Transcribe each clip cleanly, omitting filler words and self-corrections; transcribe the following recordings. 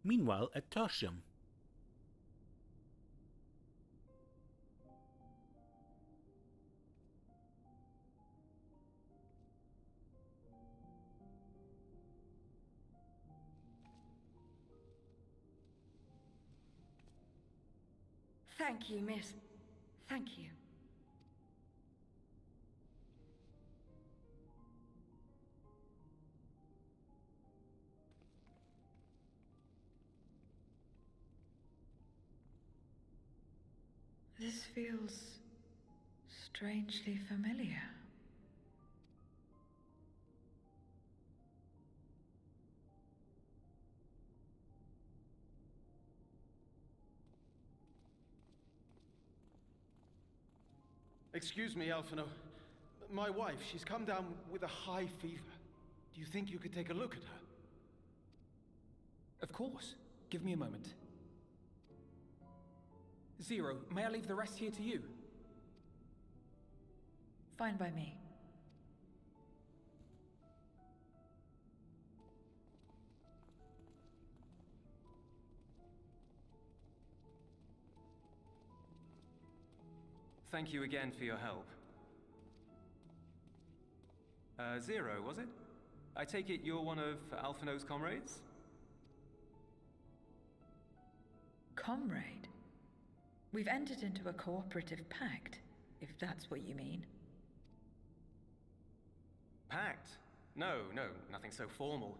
Meanwhile, at Tertium. Thank you, miss. Thank you. This feels strangely familiar. Excuse me, Alphino. My wife, she's come down with a high fever. Do you think you could take a look at her? Of course. Give me a moment. Zero, may I leave the rest here to you? Fine by me. Thank you again for your help. Zero, was it? I take it you're one of Alphino's comrades? Comrade? We've entered into a cooperative pact, if that's what you mean. Pact? No, nothing so formal.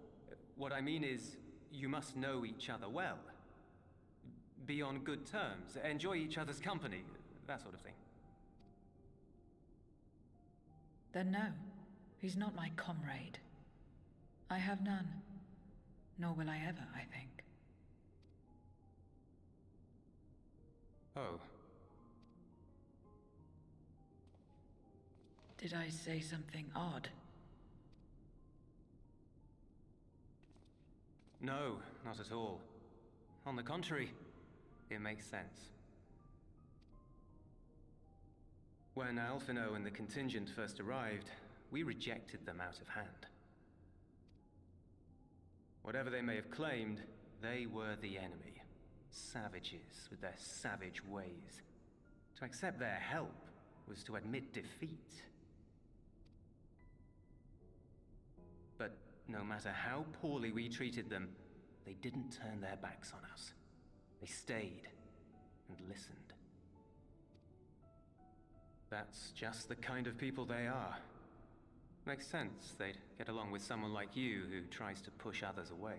What I mean is, you must know each other well. Be on good terms, enjoy each other's company, that sort of thing. Then no, he's not my comrade. I have none. Nor will I ever, I think. Oh. Did I say something odd? No, not at all. On the contrary, it makes sense. When Alphino and the contingent first arrived, we rejected them out of hand. Whatever they may have claimed, they were the enemy. Savages with their savage ways. To accept their help was to admit defeat. But no matter how poorly we treated them, they didn't turn their backs on us. They stayed and listened. That's just the kind of people they are. Makes sense they'd get along with someone like you who tries to push others away.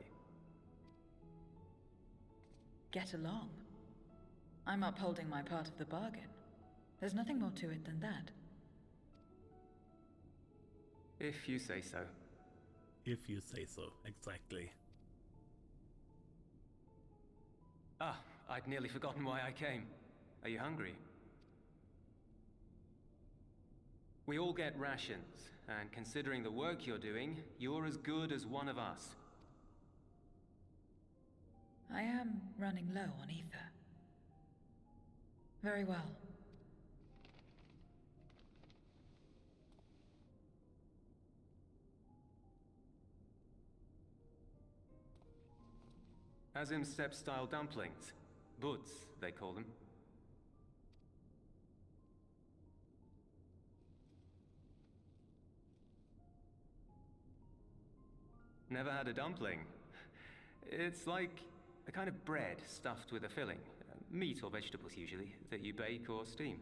Get along? I'm upholding my part of the bargain. There's nothing more to it than that. If you say so. If you say so, exactly. Ah, I'd nearly forgotten why I came. Are you hungry? We all get rations, and considering the work you're doing, you're as good as one of us. I am running low on ether. Very well. Azim step-style dumplings. Buds, they call them. Never had a dumpling. It's like a kind of bread stuffed with a filling. Meat or vegetables usually, that you bake or steam.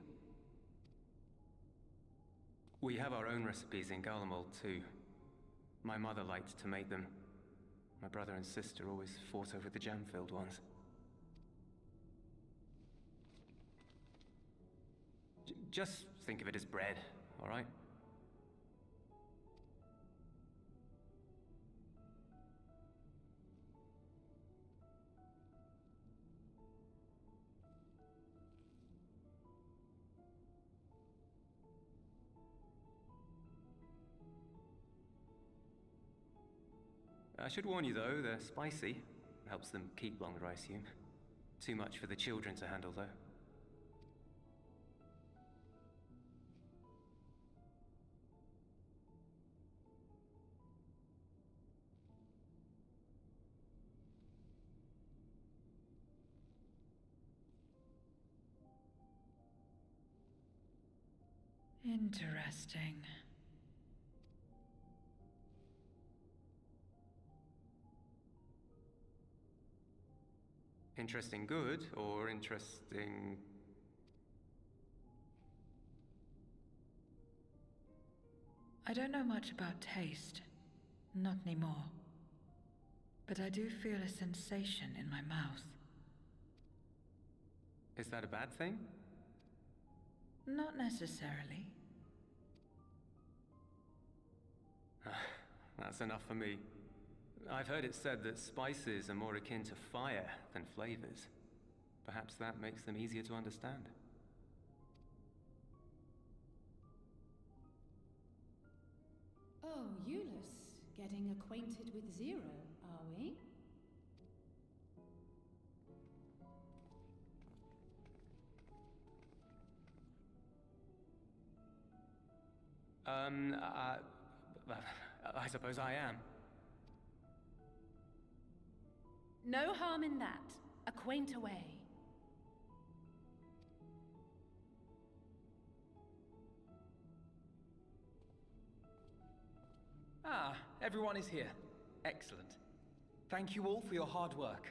We have our own recipes in Garlemald too. My mother liked to make them. My brother and sister always fought over the jam-filled ones. Just think of it as bread, all right? I should warn you though, they're spicy. Helps them keep longer, I assume. Too much for the children to handle though. Interesting. Interesting good, or interesting... I don't know much about taste. Not anymore. But I do feel a sensation in my mouth. Is that a bad thing? Not necessarily. That's enough for me. I've heard it said that spices are more akin to fire than flavors. Perhaps that makes them easier to understand. Oh, Euless, getting acquainted with Zero, are we? I suppose I am. No harm in that. Acquaint away. Ah, everyone is here. Excellent. Thank you all for your hard work.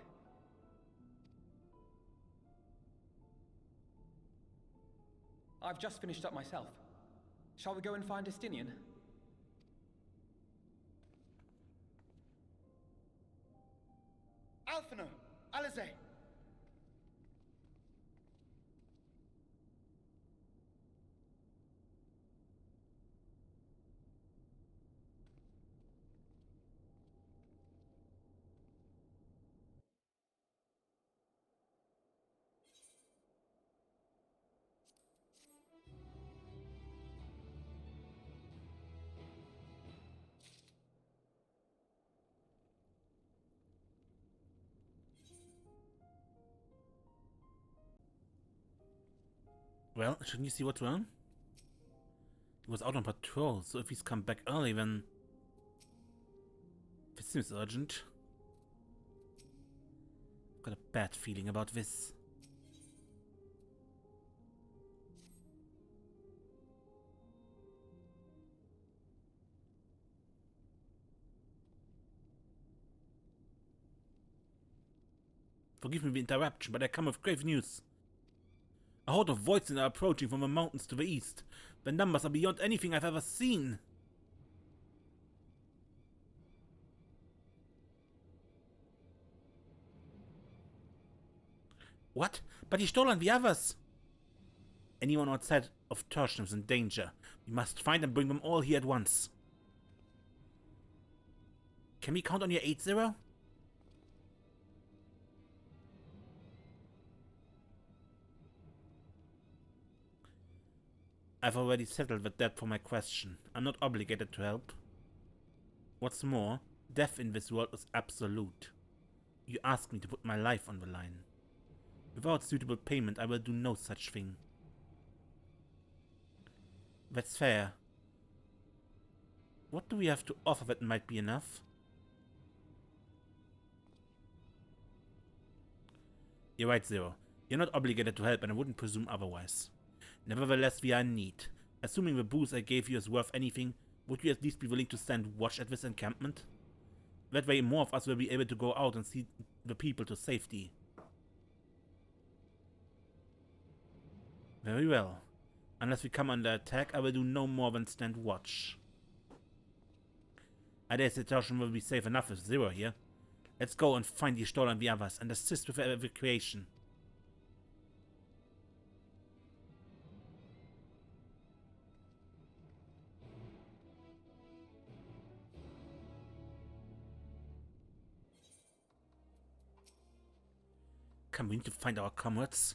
I've just finished up myself. Shall we go and find Estinian? Alphino! Alizé! Well, shouldn't you see what's wrong? He was out on patrol, so if he's come back early, then... This seems urgent. Got a bad feeling about this. Forgive me the interruption, but I come with grave news. A horde of voidsent are approaching from the mountains to the east. The numbers are beyond anything I've ever seen. What? But he stole on the others! Anyone outside of Tertium is in danger. We must find and bring them all here at once. Can we count on your 8-0? I've already settled the debt for my question. I'm not obligated to help. What's more, death in this world is absolute. You asked me to put my life on the line. Without suitable payment, I will do no such thing. That's fair. What do we have to offer that might be enough? You're right, Zero. You're not obligated to help, and I wouldn't presume otherwise. Nevertheless, we are in need. Assuming the booze I gave you is worth anything, would you at least be willing to stand watch at this encampment? That way more of us will be able to go out and see the people to safety. Very well. Unless we come under attack, I will do no more than stand watch. I dare say Tertium will be safe enough with Zero here. Let's go and find the Stoll and the others and assist with their evacuation. Come, we need to find our comrades.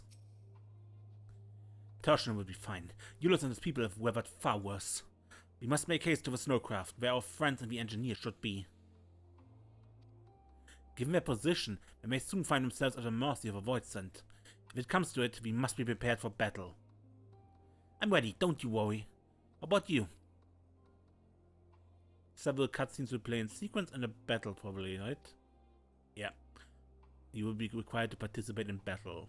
Tertium will be fine. Euless and his people have weathered far worse. We must make haste to the snowcraft, where our friends and the engineers should be. Given their position, they may soon find themselves at the mercy of a voidsent. If it comes to it, we must be prepared for battle. I'm ready, don't you worry. How about you? Several cutscenes will play in sequence and a battle probably, right? Yeah. You will be required to participate in battle.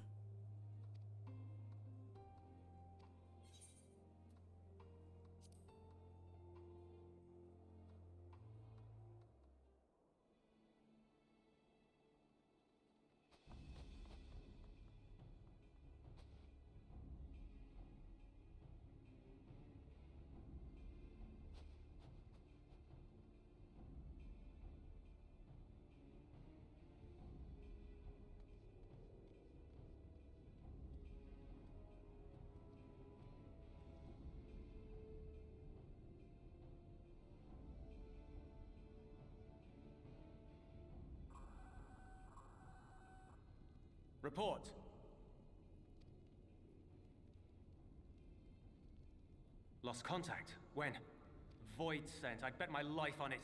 Report. Lost contact. When? Voidsent. I'd bet my life on it.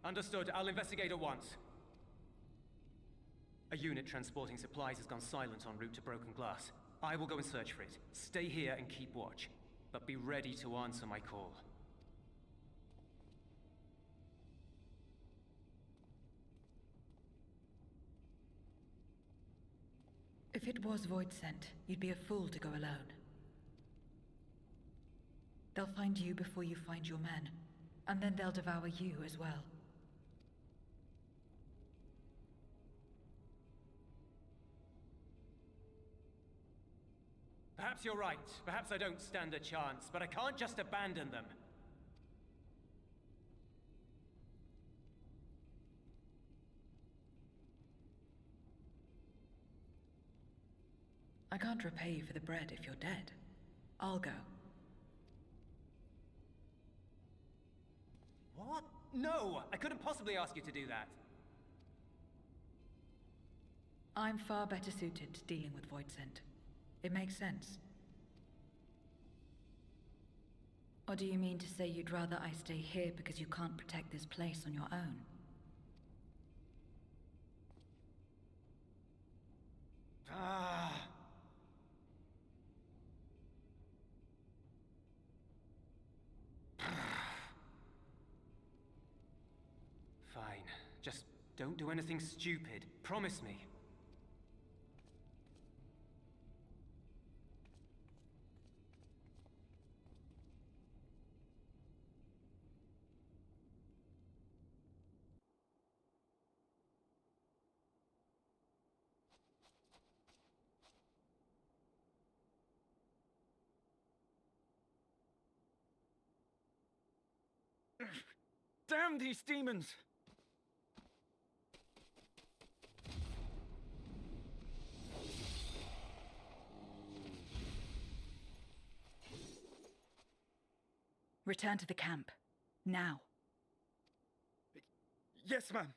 Understood. I'll investigate at once. A unit transporting supplies has gone silent en route to Broken Glass. I will go and search for it. Stay here and keep watch. But be ready to answer my call. If it was voidsent, you'd be a fool to go alone. They'll find you before you find your men, and then they'll devour you as well. Perhaps you're right. Perhaps I don't stand a chance, but I can't just abandon them. I can't repay you for the bread if you're dead. I'll go. What? No! I couldn't possibly ask you to do that. I'm far better suited to dealing with voidsent. It makes sense. Or do you mean to say you'd rather I stay here because you can't protect this place on your own? Fine. Just don't do anything stupid. Promise me. Damn these demons! Return to the camp. Now. Yes, ma'am.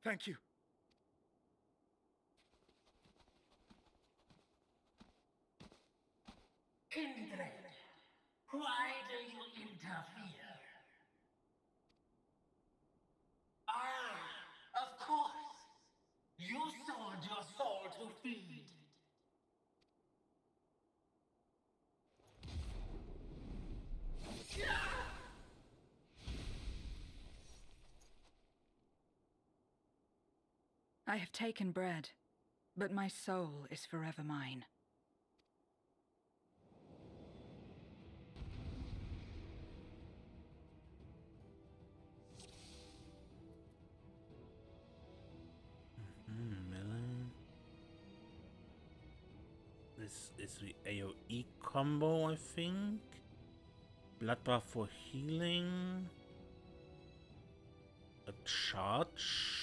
Thank you. Kindred, why do you interfere? Ah, of course. You sold your soul to feed. I have taken bread, but my soul is forever mine. This is the AoE combo, I think. Bloodbath for healing. A charge.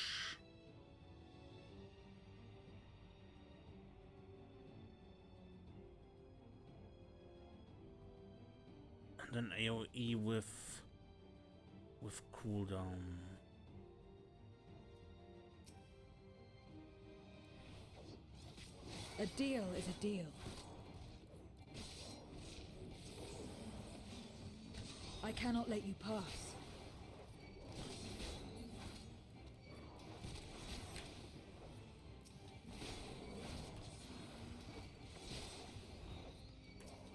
And then AoE with cooldown. A deal is a deal. I cannot let you pass.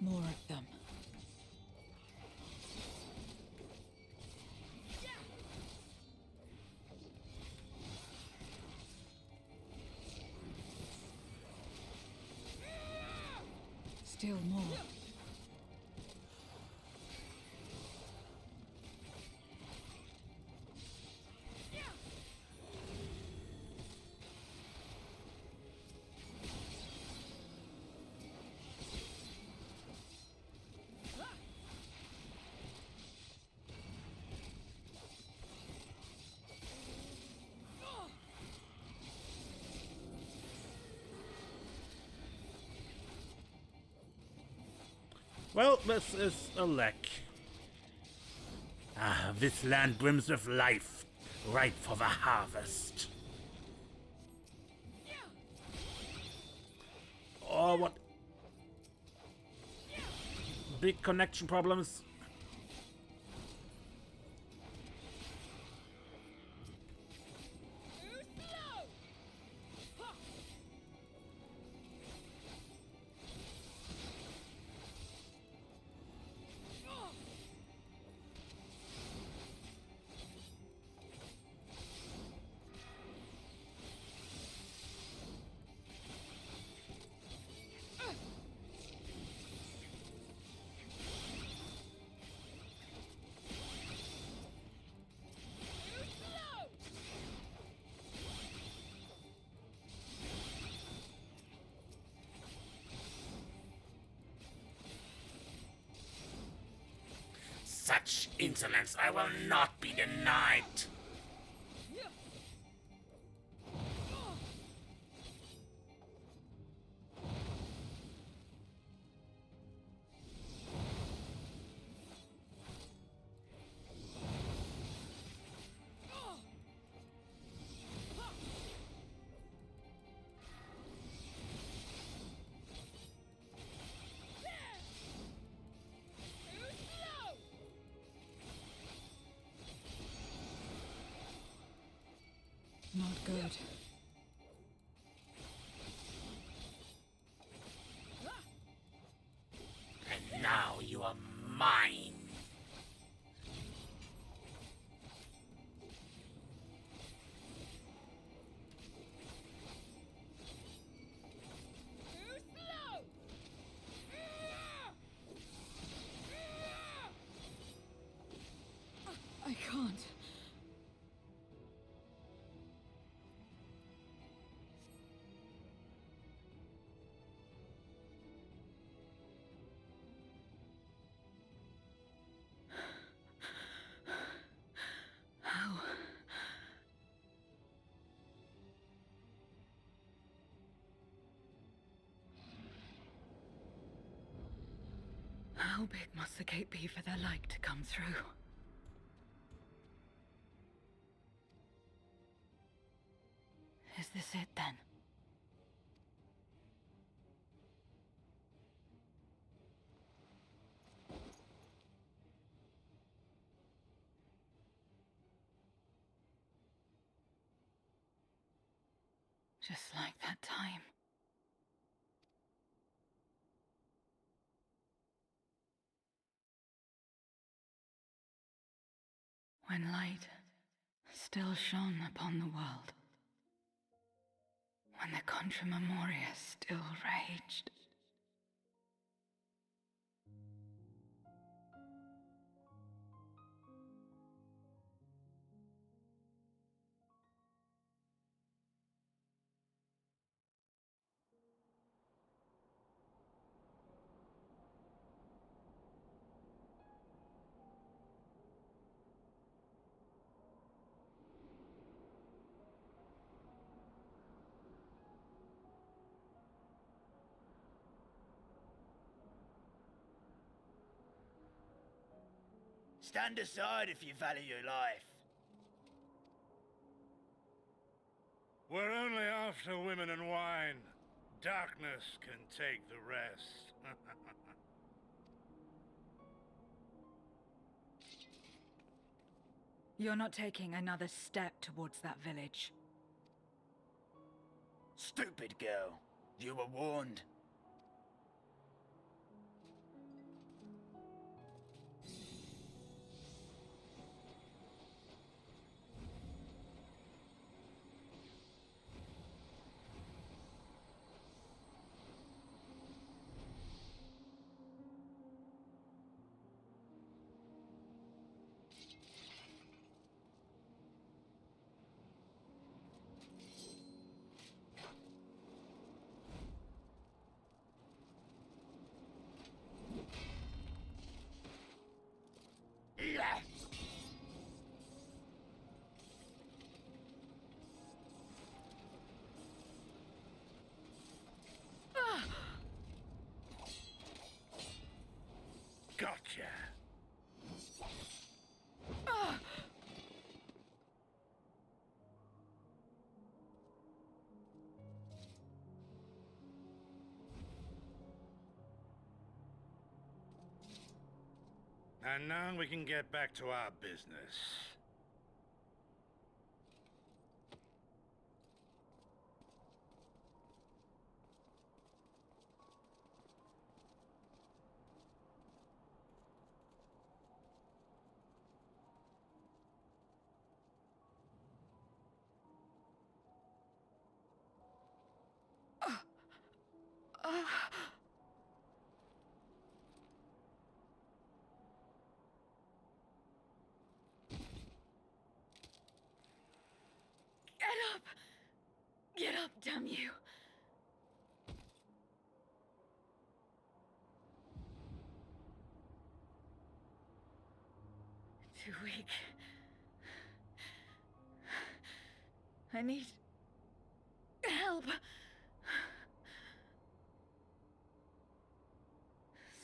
More of them. Still more. Well, this is a lack. Ah, this land brims with life, ripe for the harvest. what? Big connection problems. Such insolence I will not be denied. Not good. And now you are mine. I can't. How? How big must the gate be for their light to come through? Is this it then? Just like that time. When light still shone upon the world. When the Contra Memoria still raged. Stand aside if you value your life. We're only after women and wine. Darkness can take the rest. You're not taking another step towards that village. Stupid girl. You were warned. And now we can get back to our business. Get up, damn you! Too weak. I need help.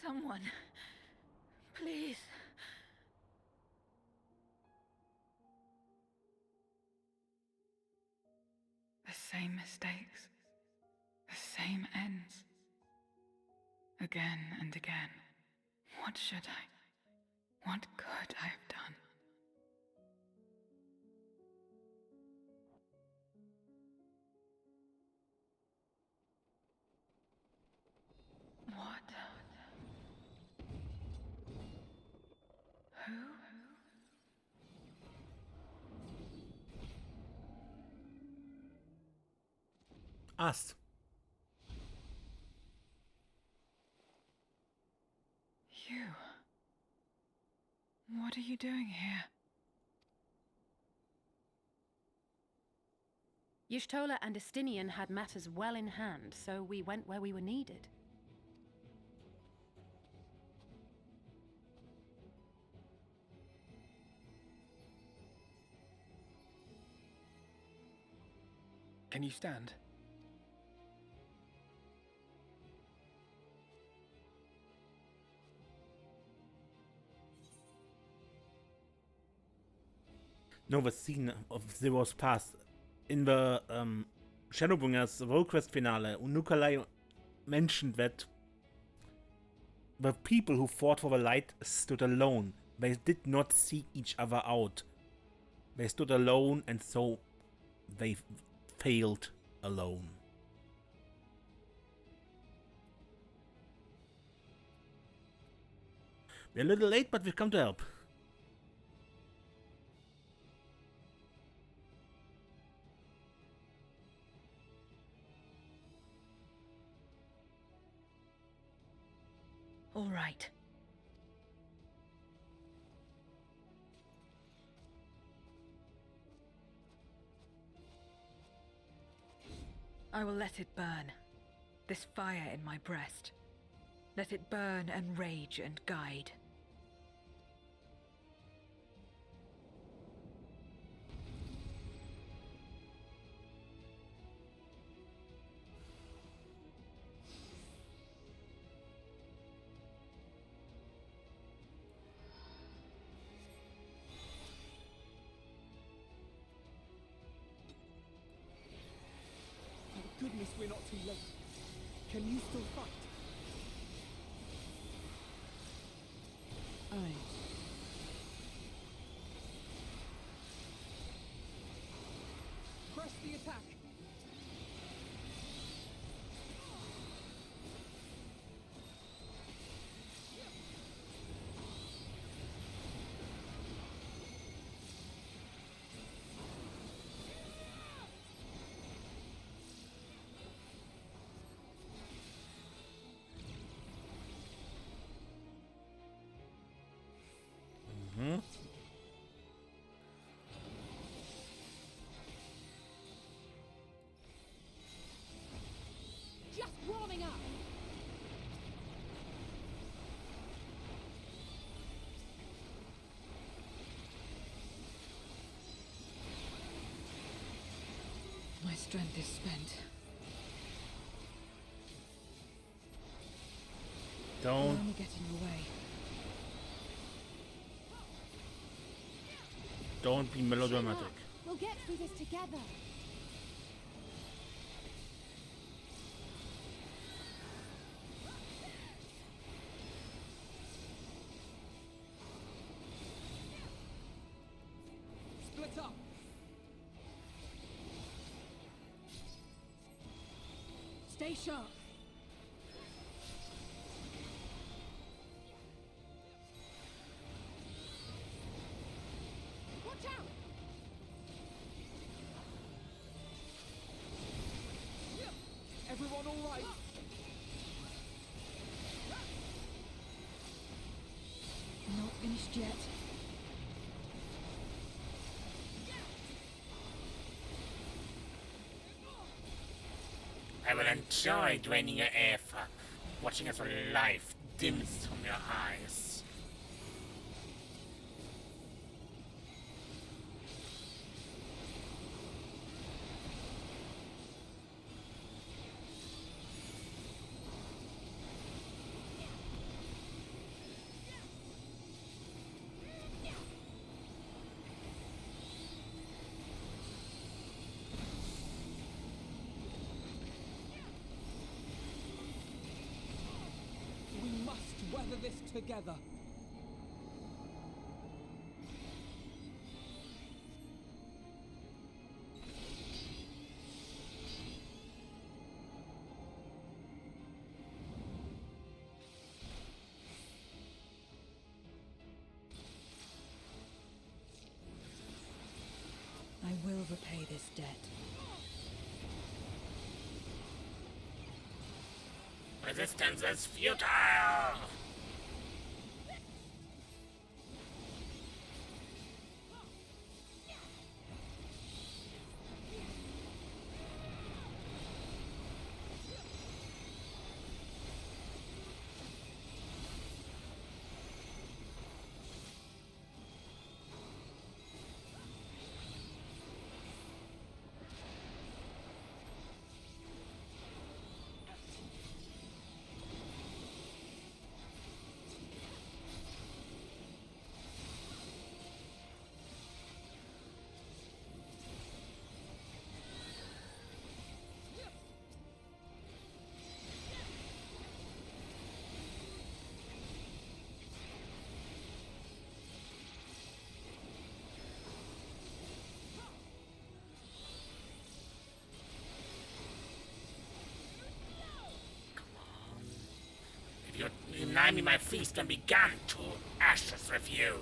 Someone, please. The same mistakes, the same ends. Again and again. What should I? What could I have done? What? Who? Us. You. What are you doing here? Y'shtola and Estinian had matters well in hand, so we went where we were needed. Can you stand? Know the scene of Zero's past in the Shadowbringers Role Quest Finale, und Nikolai mentioned that the people who fought for the light stood alone. They did not seek each other out. They stood alone, and so they failed alone. We're a little late, but we've come to help. All right. I will let it burn. This fire in my breast. Let it burn and rage and guide. Goodness, we're not too late. Can you still fight? Aye. Press the attack. Just warming up! My strength is spent. Don't. I'll only get in your way. Don't be melodramatic. We'll get through this together. Stay sharp. Watch out! Everyone all right? Not finished yet. I will enjoy draining your air for watching as your life dims from your eyes. We must weather this together. I will repay this debt. Resistance is futile! If you deny me my feast and begun to ashes with you.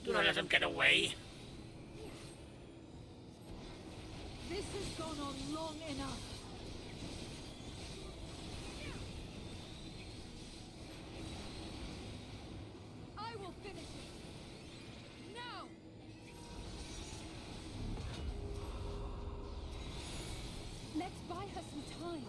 Do not let him get away. This has gone on long enough. I will finish it. Now! Let's buy her some time.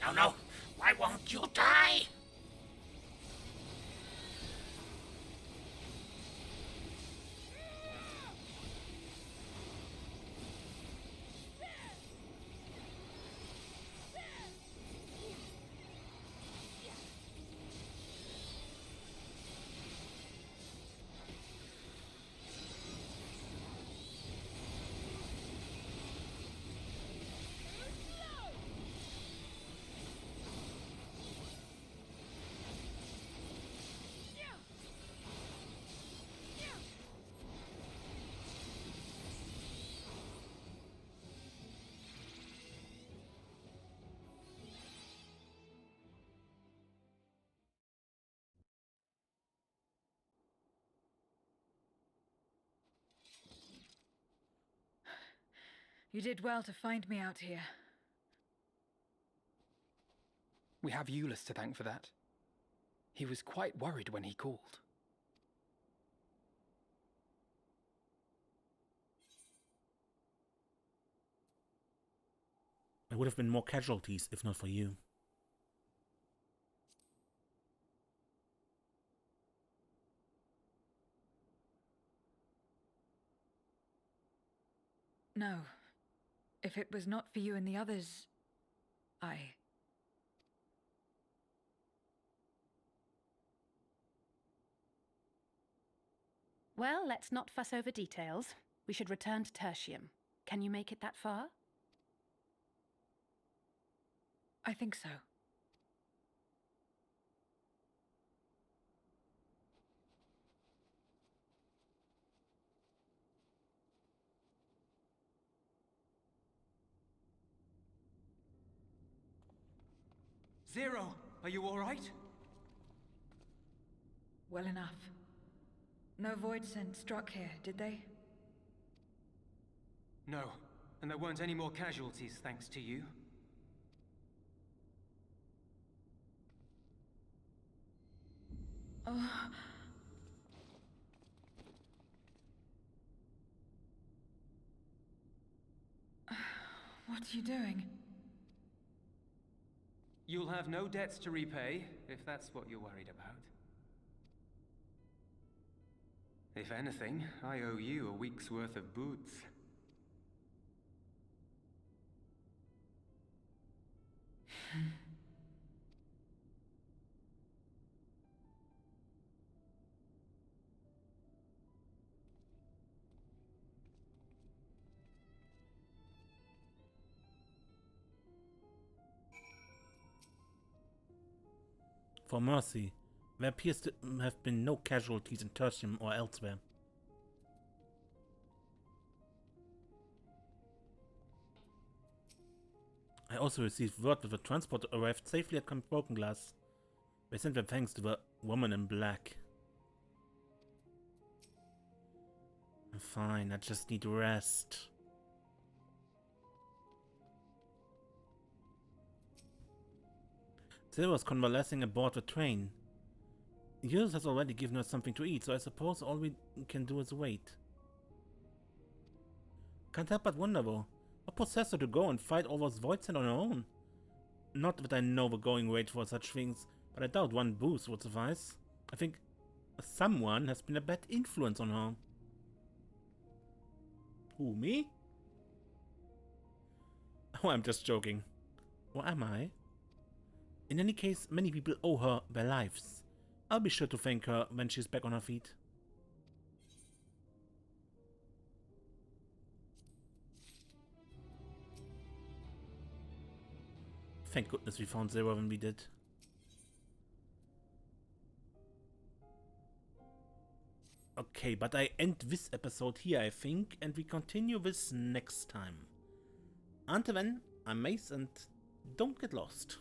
No, no. Why won't you die? You did well to find me out here. We have Euless to thank for that. He was quite worried when he called. There would have been more casualties if not for you. No. If it was not for you and the others, Well, let's not fuss over details. We should return to Tertium. Can you make it that far? I think so. Zero, are you all right? Well enough. No voidsent struck here, did they? No, and there weren't any more casualties thanks to you. Oh. What are you doing? You'll have no debts to repay, if that's what you're worried about. If anything, I owe you a week's worth of boots. For mercy, there appears to have been no casualties in Tertium or elsewhere. I also received word that the transport arrived safely at Camp Broken Glass. They sent their thanks to the woman in black. I'm fine, I just need rest. Zero was convalescing aboard the train. Euless has already given us something to eat, so I suppose all we can do is wait. Can't help but wonder though, what possessed her to go and fight all those voidsent on her own? Not that I know the going rate for such things, but I doubt one boost would suffice. I think someone has been a bad influence on her. Who, me? Oh, I'm just joking. Or am I? In any case, many people owe her their lives. I'll be sure to thank her when she's back on her feet. Thank goodness we found Zero when we did. Okay, but I end this episode here, I think, and we continue this next time. Until then, I'm Mace, and don't get lost.